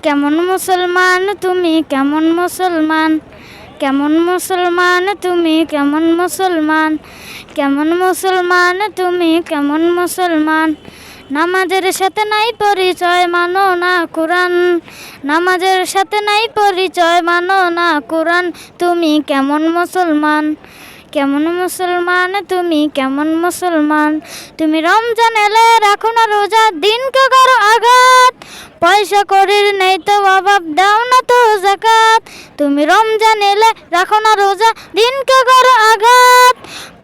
কেমন মুসলমান তুমি কেমন মুসলমান, কেমন মুসলমান তুমি কেমন মুসলমান, কেমন মুসলমান তুমি কেমন মুসলমান। নামাজের সাথে নাই পরিচয় মানো না কোরআন, নামাজের সাথে নাই পরিচয় মানো না কোরআন। তুমি কেমন মুসলমান, কেমন মুসলমান তুমি কেমন মুসলমান। তুমি রমজান এলে রাখো না রোজা, দিনকে করো আঘাত, পয়সা করির নেই তো অভাব দাও না তো যাকাত। তুমি রমজান এলে রাখো না রোজা, দিনকে করো আঘাত,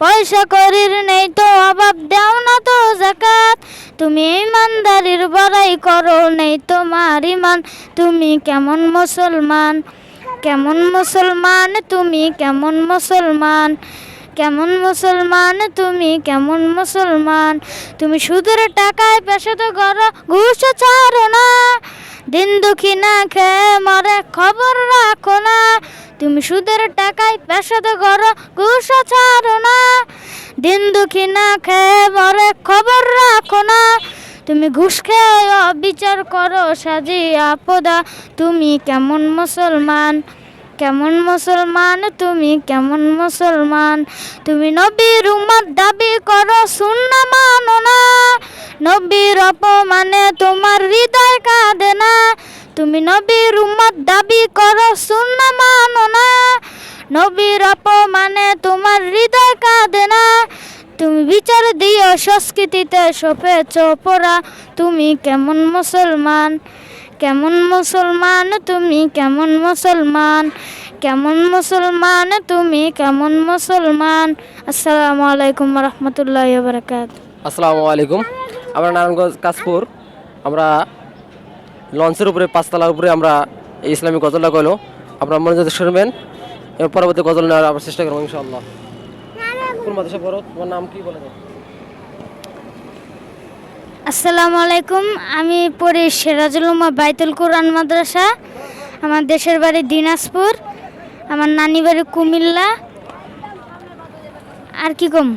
পয়সা করির নেই তো অভাব দাও না তো যাকাত। তুমি ইমানদারির বড়াই করো নেই তোমার ইমান। তুমি কেমন মুসলমান, কেমন মুসলমান তুমি কেমন মুসলমান, কেমন মুসলমান তুমি কেমন মুসলমান। তুমি সুদের টাকায় পেশা তো করো ঘুষ ছাড়ো না, দিন দুঃখী না খেয়ে মরে খবর রাখো না। তুমি সুদের টাকায় পেশা তো করো ঘুষ ছাড়ো না, দিন দুঃখী না খেয়ে মরে খবর রাখো না। তুমি ঘুষ খেয়ে বিচার করো সাজিয়া আপদা। তুমি কেমন মুসলমান, কেমন মুসলমান তুমি কেমন মুসলমান। তুমি নবীর উম্মত দাবি করো সুন্নাহ মানো না, নবীর অপমানে তোমার হৃদয় কাঁদে না। তুমি নবীর উম্মত দাবি করো সুন্নাহ মানো না, নবীর অপমানে তোমার হৃদয় কাঁদে না। তুমি বিচার দিও সংস্কৃতিতে সপেছ পড়া। তুমি কেমন মুসলমান, কেমন মুসলমান তুমি কেমন মুসলমান, কেমন মুসলমান তুমি কেমন মুসলমান। আসসালামু আলাইকুম রহমতুল্লাহি ওয়া বারাকাতুহু। আসসালামু আলাইকুম। আমরা নারায়ণগঞ্জ কাশপুর, আমরা লঞ্চের উপরে 5 তলার উপরে আমরা এই ইসলামী গজলটা কইলো আপনারা মনোযোগ শুনবেন এবং পরবর্তী গজল নেওয়ার আবার চেষ্টা করবো ইনশাআল্লাহ। কোন মাদ্রাসা পড়ো, তোমার নাম কি বলে দাও? আসসালামু আলাইকুম, আমি পড়ি সিরাজুল উম্মাহ বাইতুল কোরআন মাদ্রাসা। আমার দেশের বাড়ি দিনাজপুর, আমার নানি বাড়ি কুমিল্লা। আর কি কম?